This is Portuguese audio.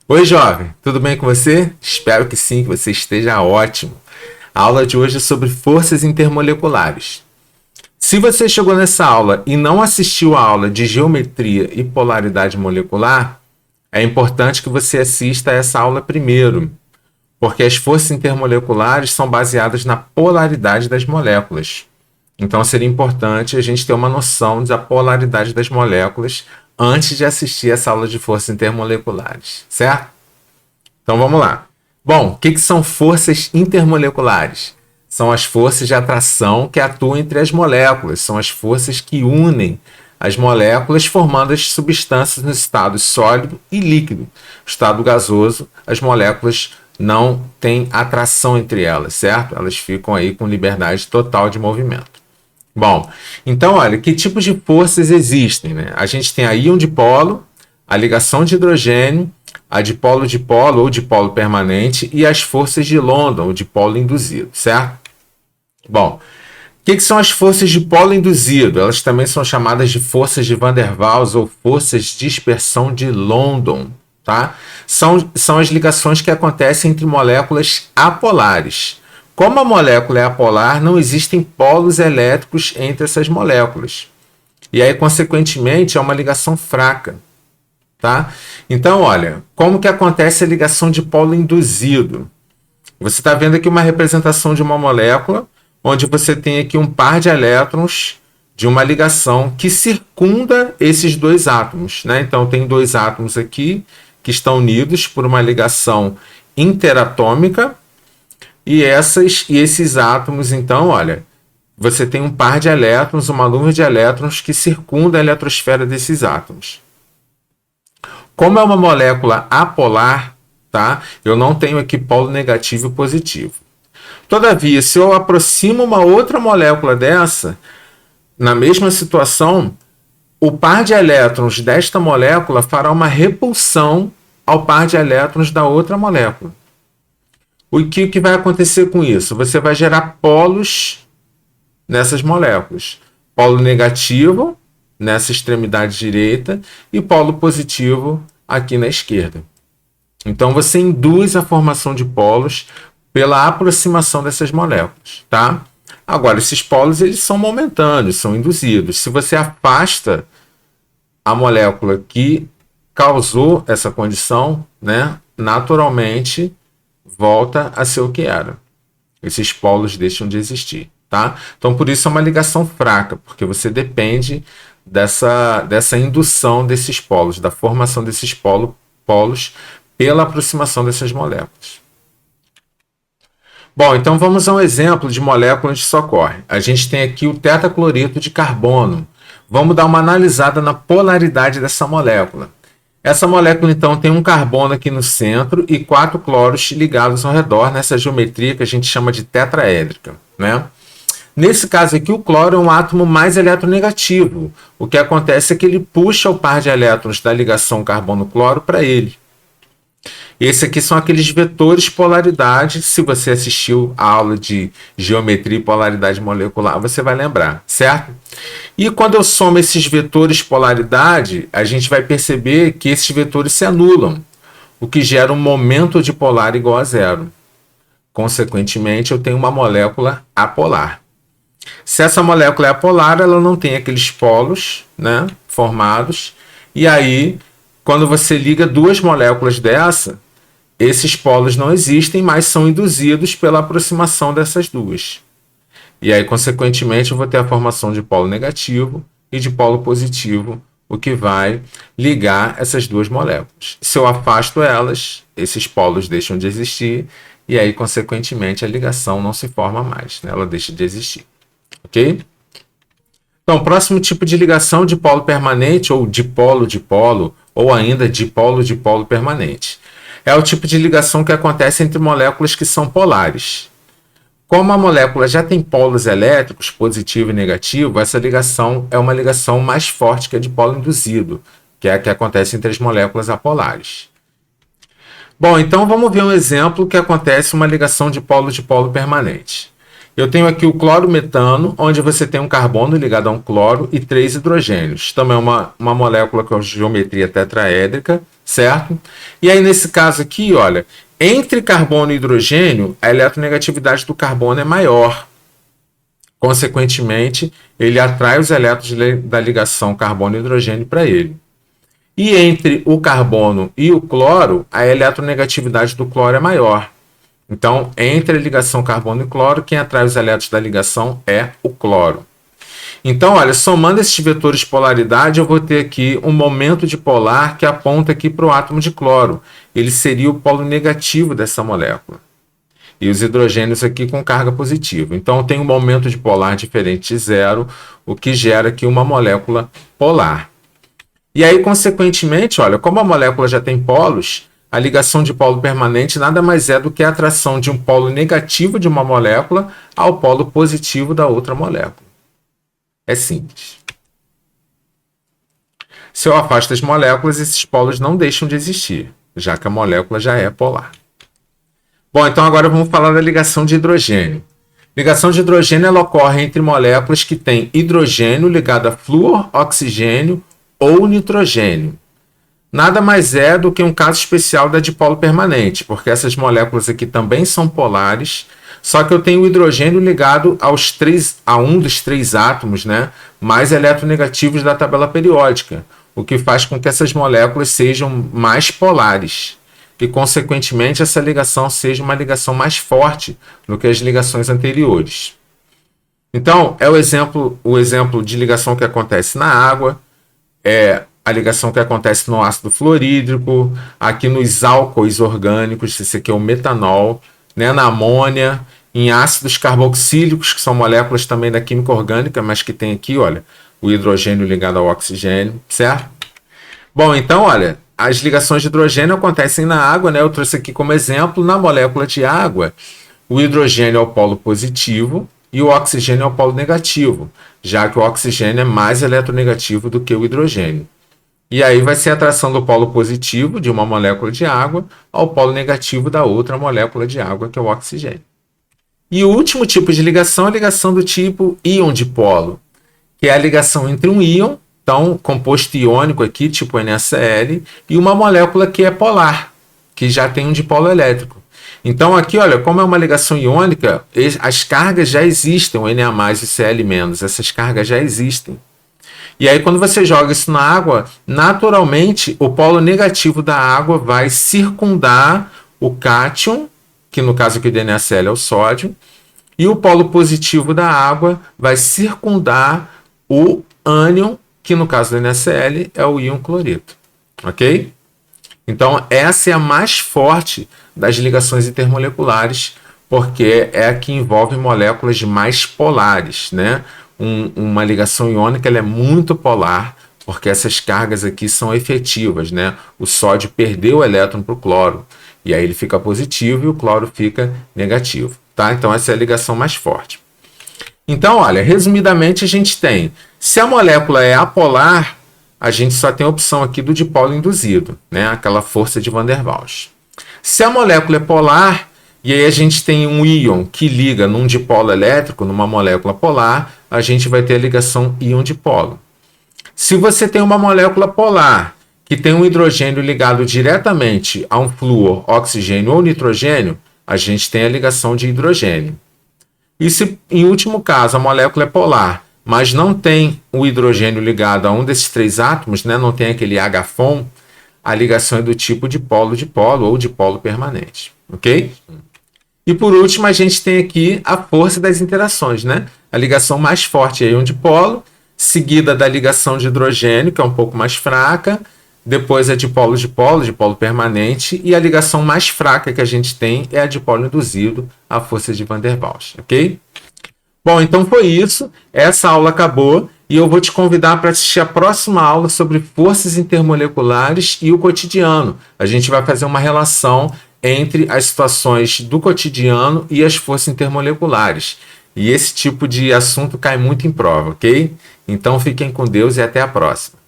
Oi, jovem, tudo bem com você? Espero que sim, que você esteja ótimo. A aula de hoje é sobre forças intermoleculares. Se você chegou nessa aula e não assistiu a aula de geometria e polaridade molecular, é importante que você assista a essa aula primeiro, porque as forças intermoleculares são baseadas na polaridade das moléculas. Então seria importante a gente ter uma noção da polaridade das moléculas antes de assistir essa aula de forças intermoleculares, certo? Então vamos lá. Bom, o que são forças intermoleculares? São as forças de atração que atuam entre as moléculas, são as forças que unem as moléculas formando as substâncias no estado sólido e líquido. No estado gasoso, as moléculas não têm atração entre elas, certo? Elas ficam aí com liberdade total de movimento. Bom, então olha, que tipos de forças existem, né? A gente tem a íon-dipolo, a ligação de hidrogênio, a dipolo-dipolo ou dipolo permanente e as forças de London, o dipolo induzido, certo? Bom, o que são as forças de polo induzido? Elas também são chamadas de forças de Van der Waals ou forças de dispersão de London, tá? São as ligações que acontecem entre moléculas apolares. Como a molécula é apolar, não existem polos elétricos entre essas moléculas. E aí, consequentemente, é uma ligação fraca. Tá? Então, olha, como que acontece a ligação de polo induzido? Você está vendo aqui uma representação de uma molécula, onde você tem aqui um par de elétrons de uma ligação que circunda esses dois átomos. Né? Então, tem dois átomos aqui que estão unidos por uma ligação interatômica, e esses átomos, então, olha, você tem um par de elétrons, uma nuvem de elétrons que circunda a eletrosfera desses átomos. Como é uma molécula apolar, tá? Eu não tenho aqui polo negativo e positivo. Todavia, se eu aproximo uma outra molécula dessa, na mesma situação, o par de elétrons desta molécula fará uma repulsão ao par de elétrons da outra molécula. O que vai acontecer com isso? Você vai gerar polos nessas moléculas. Polo negativo nessa extremidade direita e polo positivo aqui na esquerda. Então você induz a formação de polos pela aproximação dessas moléculas, tá? Agora, esses polos eles são momentâneos, são induzidos. Se você afasta a molécula que causou essa condição, né, naturalmente volta a ser o que era. Esses polos deixam de existir, tá? Então, por isso é uma ligação fraca, porque você depende dessa indução desses polos, da formação desses polos pela aproximação dessas moléculas. Bom, então vamos a um exemplo de molécula onde isso ocorre. A gente tem aqui o tetaclorito de carbono. Vamos dar uma analisada na polaridade dessa molécula. Essa molécula, então, tem um carbono aqui no centro e 4 cloros ligados ao redor, nessa geometria que a gente chama de tetraédrica, né? Nesse caso aqui, o cloro é um átomo mais eletronegativo. O que acontece é que ele puxa o par de elétrons da ligação carbono-cloro para ele. Esse aqui são aqueles vetores polaridade. Se você assistiu a aula de geometria e polaridade molecular, você vai lembrar, certo? E quando eu somo esses vetores polaridade, a gente vai perceber que esses vetores se anulam, o que gera um momento dipolar igual a zero. Consequentemente, eu tenho uma molécula apolar. Se essa molécula é apolar, ela não tem aqueles polos, né, formados. E aí, quando você liga duas moléculas dessa, esses polos não existem, mas são induzidos pela aproximação dessas duas. E aí, consequentemente, eu vou ter a formação de polo negativo e de polo positivo, o que vai ligar essas duas moléculas. Se eu afasto elas, esses polos deixam de existir, e aí, consequentemente, a ligação não se forma mais, né? Ela deixa de existir. Ok? Então, o próximo tipo de ligação, dipolo permanente, ou dipolo-dipolo, ou ainda dipolo-dipolo permanente. É o tipo de ligação que acontece entre moléculas que são polares. Como a molécula já tem polos elétricos, positivo e negativo, essa ligação é uma ligação mais forte que a de polo induzido, que é a que acontece entre as moléculas apolares. Bom, então vamos ver um exemplo que acontece uma ligação de polo permanente. Eu tenho aqui o cloro-metano, onde você tem um carbono ligado a um cloro e 3 hidrogênios. Também é uma molécula com geometria tetraédrica, certo? E aí, nesse caso aqui, olha, entre carbono e hidrogênio, a eletronegatividade do carbono é maior. Consequentemente, ele atrai os elétrons da ligação carbono-hidrogênio para ele. E entre o carbono e o cloro, a eletronegatividade do cloro é maior. Então, entre a ligação carbono e cloro, quem atrai os elétrons da ligação é o cloro. Então, olha, somando esses vetores de polaridade, eu vou ter aqui um momento dipolar que aponta aqui para o átomo de cloro. Ele seria o polo negativo dessa molécula. E os hidrogênios aqui com carga positiva. Então, tem um momento dipolar diferente de zero, o que gera aqui uma molécula polar. E aí, consequentemente, olha, como a molécula já tem polos, a ligação de polo permanente nada mais é do que a atração de um polo negativo de uma molécula ao polo positivo da outra molécula. É simples. Se eu afasto as moléculas, esses polos não deixam de existir, já que a molécula já é polar. Bom, então agora vamos falar da ligação de hidrogênio. Ligação de hidrogênio ela ocorre entre moléculas que têm hidrogênio ligado a flúor, oxigênio ou nitrogênio. Nada mais é do que um caso especial da dipolo permanente, porque essas moléculas aqui também são polares, só que eu tenho o hidrogênio ligado a um dos 3 átomos, né, mais eletronegativos da tabela periódica, o que faz com que essas moléculas sejam mais polares. E, consequentemente, essa ligação seja uma ligação mais forte do que as ligações anteriores. Então, é o exemplo de ligação que acontece na água, a ligação que acontece no ácido fluorídrico, aqui nos álcoois orgânicos, esse aqui é o metanol, né, na amônia, em ácidos carboxílicos, que são moléculas também da química orgânica, mas que tem aqui, olha, o hidrogênio ligado ao oxigênio, certo? Bom, então, olha, as ligações de hidrogênio acontecem na água, né? Eu trouxe aqui como exemplo, na molécula de água, o hidrogênio é o polo positivo e o oxigênio é o polo negativo, já que o oxigênio é mais eletronegativo do que o hidrogênio. E aí vai ser a atração do polo positivo de uma molécula de água ao polo negativo da outra molécula de água, que é o oxigênio. E o último tipo de ligação é a ligação do tipo íon-dipolo, que é a ligação entre um íon, então composto iônico aqui, tipo NaCl, e uma molécula que é polar, que já tem um dipolo elétrico. Então aqui, olha, como é uma ligação iônica, as cargas já existem, o Na+, e o Cl-, essas cargas já existem. E aí, quando você joga isso na água, naturalmente, o polo negativo da água vai circundar o cátion, que no caso aqui do NaCl é o sódio, e o polo positivo da água vai circundar o ânion, que no caso do NaCl é o íon cloreto. Ok? Então, essa é a mais forte das ligações intermoleculares, porque é a que envolve moléculas mais polares, né? Uma ligação iônica ela é muito polar, porque essas cargas aqui são efetivas, né? O sódio perdeu o elétron para o cloro, e aí ele fica positivo e o cloro fica negativo, tá? Então essa é a ligação mais forte. Então, olha, resumidamente a gente tem, se a molécula é apolar, a gente só tem a opção aqui do dipolo induzido, né? Aquela força de Van der Waals. Se a molécula é polar, e aí a gente tem um íon que liga num dipolo elétrico, numa molécula polar, a gente vai ter a ligação íon-dipolo. Se você tem uma molécula polar que tem um hidrogênio ligado diretamente a um flúor, oxigênio ou nitrogênio, a gente tem a ligação de hidrogênio. E se, em último caso, a molécula é polar, mas não tem o hidrogênio ligado a um desses 3 átomos, né, não tem aquele H-FON, a ligação é do tipo dipolo-dipolo ou dipolo permanente. Ok? E por último, a gente tem aqui a força das interações, né? A ligação mais forte é um dipolo, seguida da ligação de hidrogênio, que é um pouco mais fraca, depois a dipolo-dipolo, dipolo permanente, e a ligação mais fraca que a gente tem é a dipolo induzido, a força de Van der Waals, ok? Bom, então foi isso, essa aula acabou, e eu vou te convidar para assistir a próxima aula sobre forças intermoleculares e o cotidiano. A gente vai fazer uma relação entre as situações do cotidiano e as forças intermoleculares. E esse tipo de assunto cai muito em prova, ok? Então fiquem com Deus e até a próxima.